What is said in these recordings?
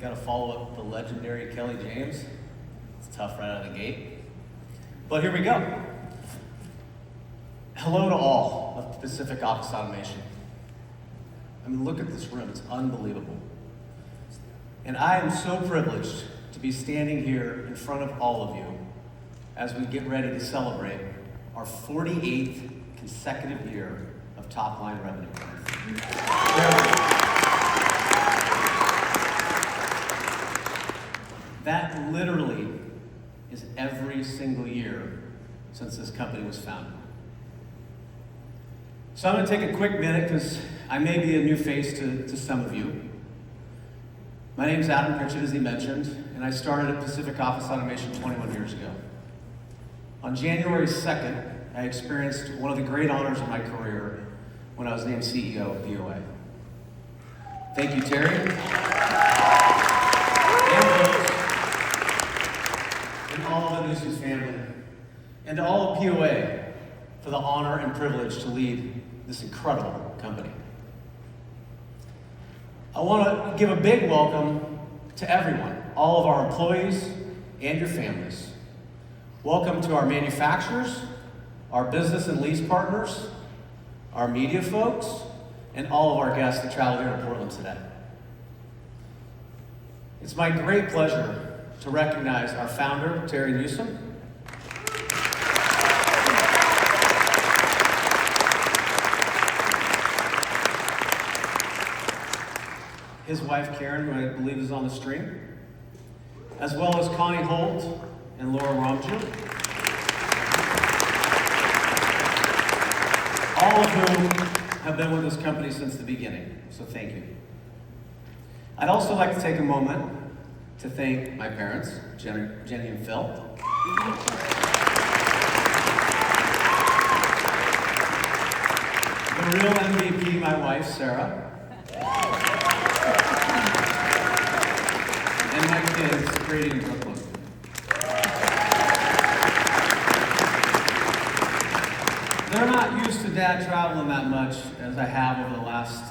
Got to follow up the legendary Kelly James. It's tough right out of the gate. But here we go. Hello to all of Pacific Office Automation. I mean, look at this room. It's unbelievable. And I am so privileged to be standing here in front of all of you as we get ready to celebrate our 48th consecutive year of top-line revenue growth. That literally is every single year since this company was founded. So I'm going to take a quick minute because I may be a new face to some of you. My name is Adam Pritchett, as he mentioned, and I started at Pacific Office Automation 21 years ago. On January 2nd, I experienced one of the great honors of my career when I was named CEO of POA. Thank you, Terry. And folks, and all of the Newsom's family, and to all of POA for the honor and privilege to lead this incredible company. I want to give a big welcome to everyone, all of our employees and your families. Welcome to our manufacturers, our business and lease partners, our media folks, and all of our guests that traveled here to Portland today. It's my great pleasure to recognize our founder, Terry Newsom, his wife, Karen, who I believe is on the stream, as well as Connie Holt and Laura Romju, all of whom have been with this company since the beginning, so thank you. I'd also like to take a moment to thank my parents, Jenny and Phil. The real MVP, my wife, Sarah. And my kids, Grady and Brooklyn. They're not used to Dad traveling that much as I have over the last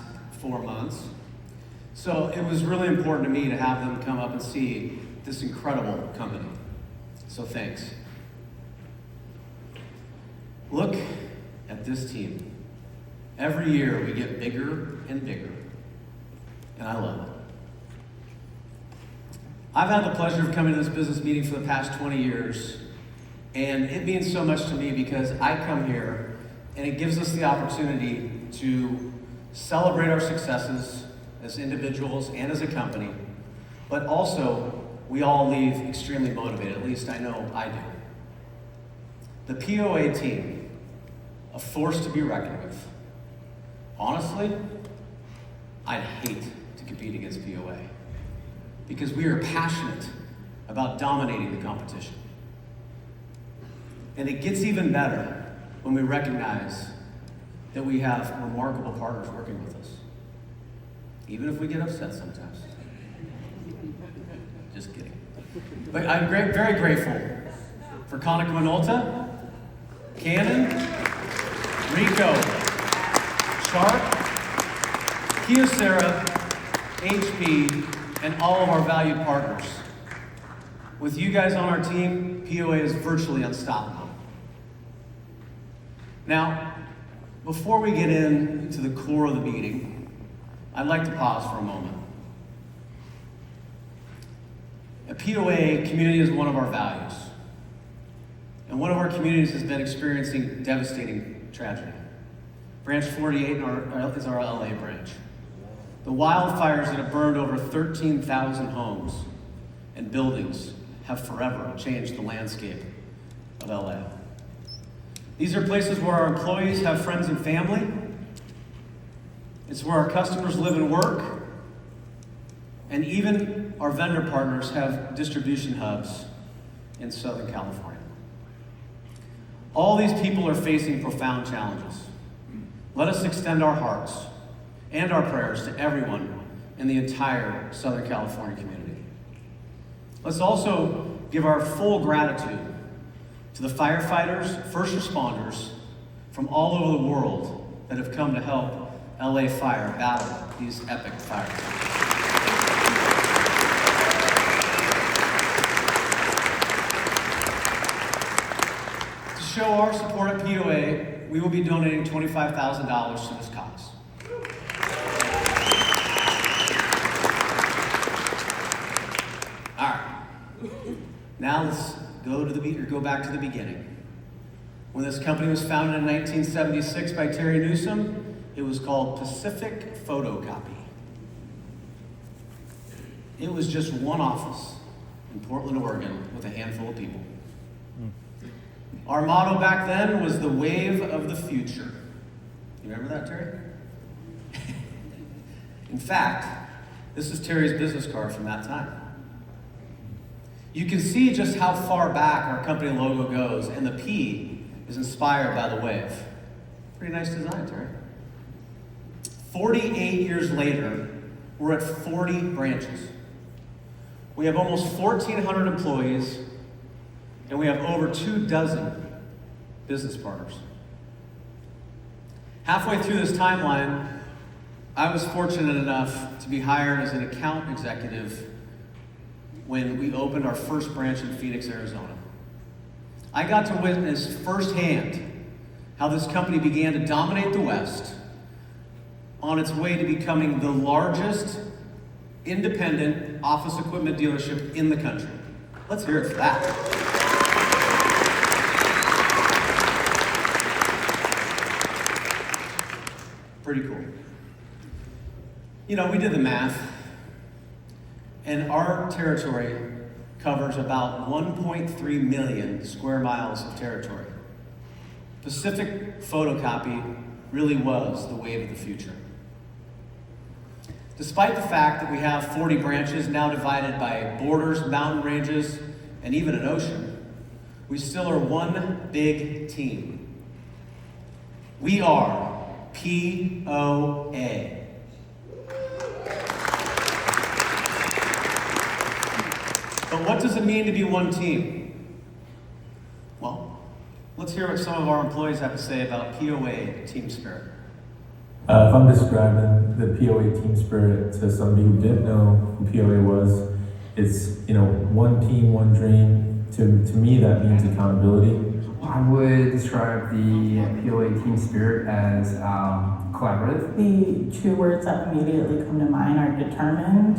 4 months. So it was really important to me to have them come up and see this incredible company. So thanks. Look at this team. Every year we get bigger and bigger, and I love it. I've had the pleasure of coming to this business meeting for the past 20 years, and it means so much to me because I come here and it gives us the opportunity to celebrate our successes as individuals and as a company, but also we all leave extremely motivated, at least I know I do. The POA team, a force to be reckoned with. Honestly, I'd hate to compete against POA because we are passionate about dominating the competition. And it gets even better when we recognize that we have remarkable partners working with us. Even if we get upset sometimes. Just kidding. But I'm very grateful for Konica Minolta, Canon, Ricoh, Sharp, Kyocera, HP, and all of our valued partners. With you guys on our team, POA is virtually unstoppable. Now, before we get into the core of the meeting, I'd like to pause for a moment. A POA community is one of our values. And one of our communities has been experiencing devastating tragedy. Branch 48 is our LA branch. The wildfires that have burned over 13,000 homes and buildings have forever changed the landscape of LA. These are places where our employees have friends and family. It's where our customers live and work. And even our vendor partners have distribution hubs in Southern California. All these people are facing profound challenges. Let us extend our hearts and our prayers to everyone in the entire Southern California community. Let's also give our full gratitude to the firefighters, first responders from all over the world that have come to help LA Fire battle these epic fires. show our support at POA, we will be donating $25,000 to this cause. All right. Now let's go back to the beginning. When this company was founded in 1976 by Terry Newsom, it was called Pacific Photocopy. It was just one office in Portland, Oregon, with a handful of people. Our motto back then was the wave of the future. You remember that, Terry? In fact, this is Terry's business card from that time. You can see just how far back our company logo goes, and the P is inspired by the wave. Pretty nice design, Terry. 48 years later, we're at 40 branches. We have almost 1,400 employees, and we have over 24 business partners. Halfway through this timeline, I was fortunate enough to be hired as an account executive when we opened our first branch in Phoenix, Arizona. I got to witness firsthand how this company began to dominate the West on its way to becoming the largest independent office equipment dealership in the country. Let's hear it for that. Pretty cool. You know, we did the math, and our territory covers about 1.3 million square miles of territory. Pacific Photocopy really was the wave of the future. Despite the fact that we have 40 branches now divided by borders, mountain ranges, and even an ocean, we still are one big team. We are POA. But what does it mean to be one team? Well, let's hear what some of our employees have to say about POA team spirit. If I'm describing the POA team spirit to somebody who didn't know who POA was, it's, one team, one dream. To me, that means accountability. I would describe the POA team spirit as collaborative. The two words that immediately come to mind are determined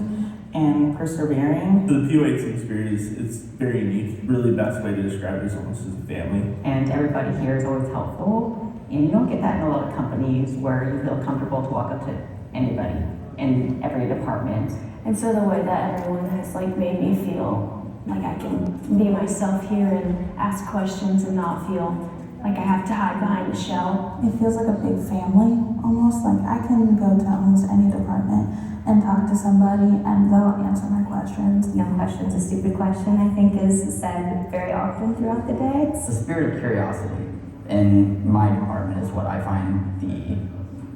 and persevering. The POA team spirit it's very unique. Really, best way to describe it is almost as a family. And everybody here is always helpful. And you don't get that in a lot of companies where you feel comfortable to walk up to anybody in every department. And so the way that everyone has made me feel like I can be myself here and ask questions and not feel like I have to hide behind a shell. It feels like a big family, almost. Like I can go to almost any department and talk to somebody and they'll answer my questions. No question's a stupid question, I think, is said very often throughout the day. It's the spirit of curiosity in my department is what I find the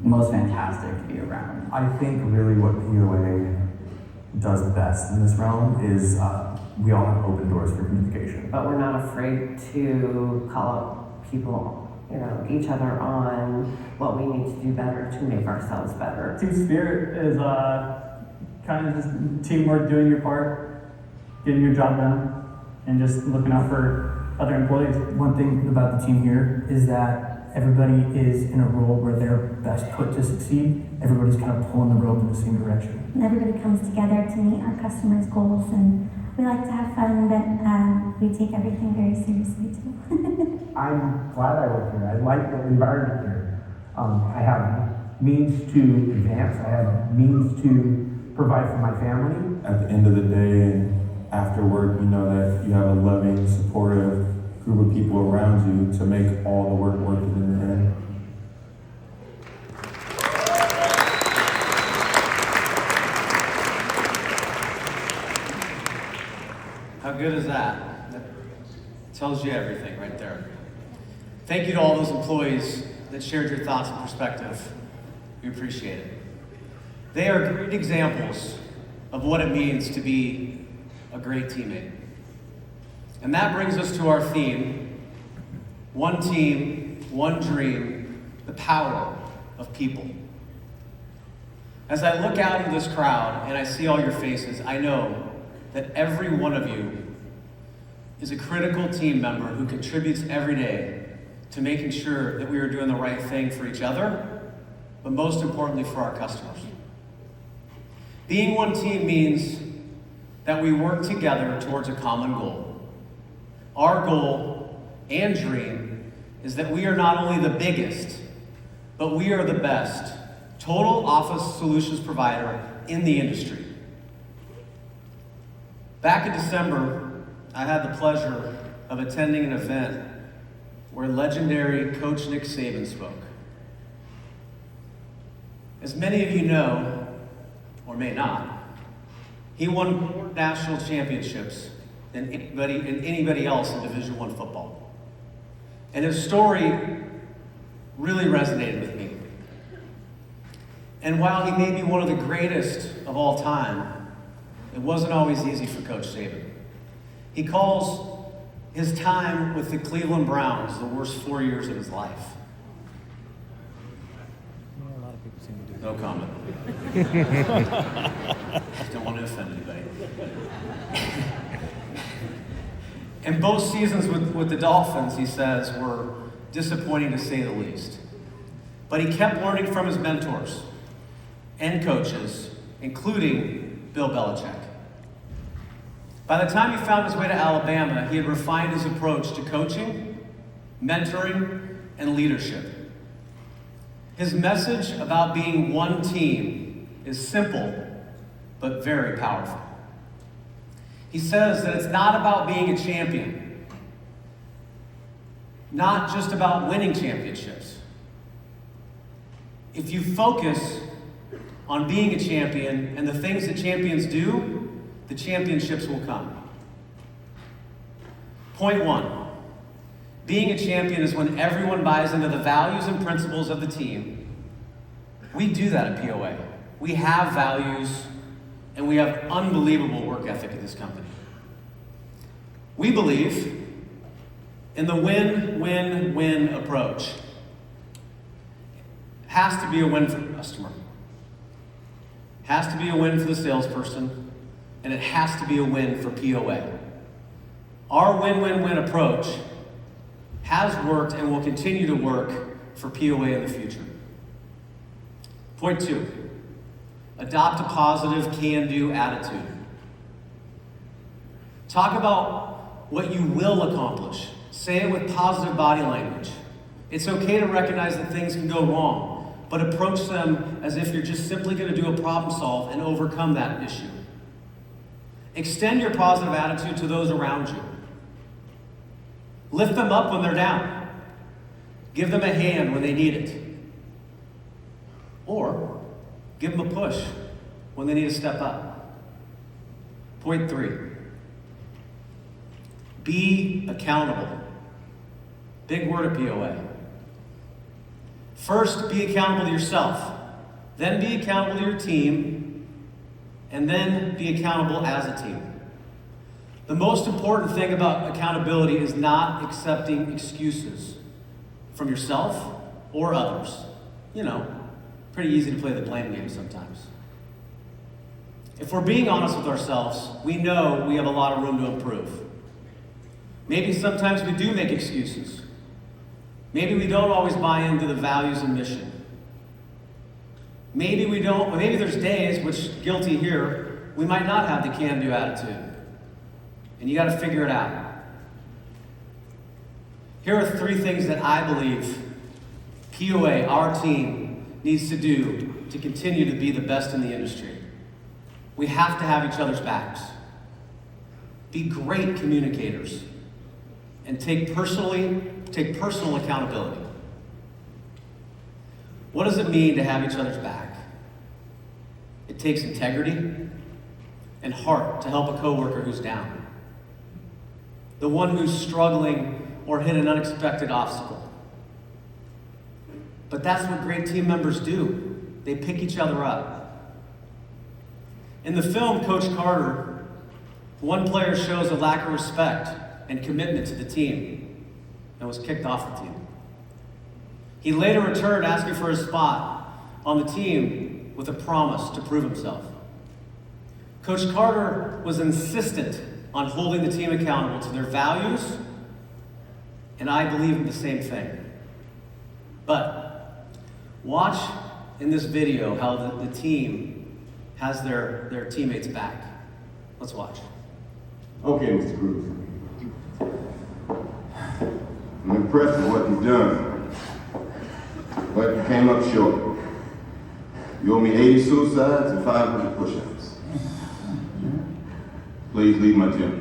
most fantastic to be around. I think really what POA does best in this realm is we all have open doors for communication. But we're not afraid to call out people, each other on what we need to do better to make ourselves better. Team spirit is kind of just teamwork, doing your part, getting your job done, and just looking out for other employees. One thing about the team here is that everybody is in a role where they're best put to succeed. Everybody's kind of pulling the rope in the same direction. And everybody comes together to meet our customers' goals, and we like to have fun, but we take everything very seriously too. I'm glad I work here. I like the environment here. I have means to advance. I have means to provide for my family. At the end of the day and after work, you know that you have a loving, supportive group of people around you to make all the work worth it in the end. How good is that? That tells you everything right there. Thank you to all those employees that shared your thoughts and perspective. We appreciate it. They are great examples of what it means to be a great teammate. And that brings us to our theme, one team, one dream, the power of people. As I look out into this crowd and I see all your faces, I know that every one of you is a critical team member who contributes every day to making sure that we were doing the right thing for each other, but most importantly for our customers. Being one team means that we work together towards a common goal. Our goal and dream is that we are not only the biggest, but we are the best total office solutions provider in the industry. Back in December, I had the pleasure of attending an event where legendary Coach Nick Saban spoke. As many of you know, or may not, he won more national championships than anybody else in Division I football. And his story really resonated with me. And while he may be one of the greatest of all time, it wasn't always easy for Coach Saban. He calls his time with the Cleveland Browns the worst 4 years of his life. No comment. Just don't want to offend anybody. And both seasons with the Dolphins, he says, were disappointing to say the least. But he kept learning from his mentors and coaches, including Bill Belichick. By the time he found his way to Alabama, he had refined his approach to coaching, mentoring, and leadership. His message about being one team is simple, but very powerful. He says that it's not about being a champion, not just about winning championships. If you focus on being a champion and the things that champions do, the championships will come. Point one, being a champion is when everyone buys into the values and principles of the team. We do that at POA. We have values and we have unbelievable work ethic at this company. We believe in the win-win-win approach. Has to be a win for the customer. Has to be a win for the salesperson, and it has to be a win for POA. Our win-win-win approach has worked and will continue to work for POA in the future. Point two, adopt a positive can-do attitude. Talk about what you will accomplish. Say it with positive body language. It's okay to recognize that things can go wrong, but approach them as if you're just simply going to do a problem solve and overcome that issue. Extend your positive attitude to those around you. Lift them up when they're down. Give them a hand when they need it. Or give them a push when they need to step up. Point three, be accountable. Big word at POA. First, be accountable to yourself. Then be accountable to your team. And then be accountable as a team. The most important thing about accountability is not accepting excuses from yourself or others. You know, pretty easy to play the blame game sometimes. If we're being honest with ourselves, we know we have a lot of room to improve. Maybe sometimes we do make excuses. Maybe we don't always buy into the values and mission. Maybe we don't, maybe there's days, which guilty here, we might not have the can-do attitude. And you gotta figure it out. Here are 3 things that I believe POA, our team, needs to do to continue to be the best in the industry. We have to have each other's backs. Be great communicators. And take personal accountability. What does it mean to have each other's back? It takes integrity and heart to help a coworker who's down. The one who's struggling or hit an unexpected obstacle. But that's what great team members do. They pick each other up. In the film Coach Carter, one player shows a lack of respect and commitment to the team and was kicked off the team. He later returned asking for his spot on the team with a promise to prove himself. Coach Carter was insistent on holding the team accountable to their values, and I believe in the same thing. But watch in this video how the team has their teammates back. Let's watch. Okay, Mr. Cruz. I'm impressed with what you've done, but you came up short. You owe me 80 suicides and 500 push-ups. Please leave my gym.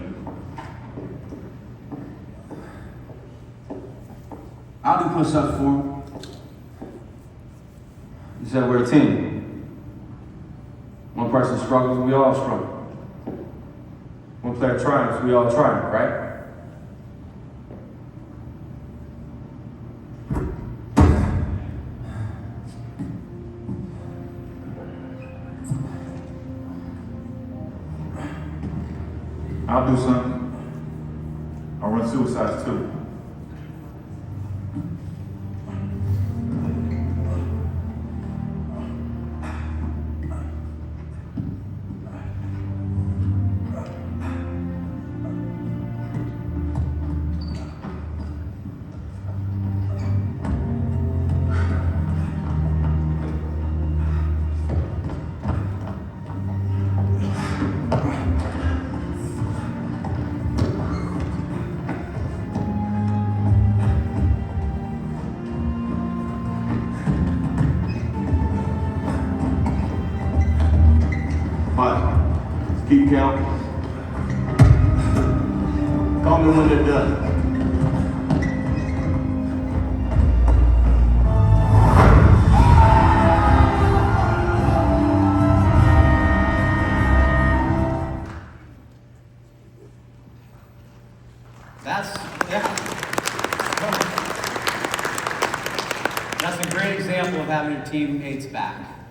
I'll do push-ups for him. You said we're a team. One person struggles, we all struggle. One player triumphs, we all triumph, right? I'll do something. I'll run suicides too. Fine. Keep counting. Call me when they're done. That's a great example of having your teammates back.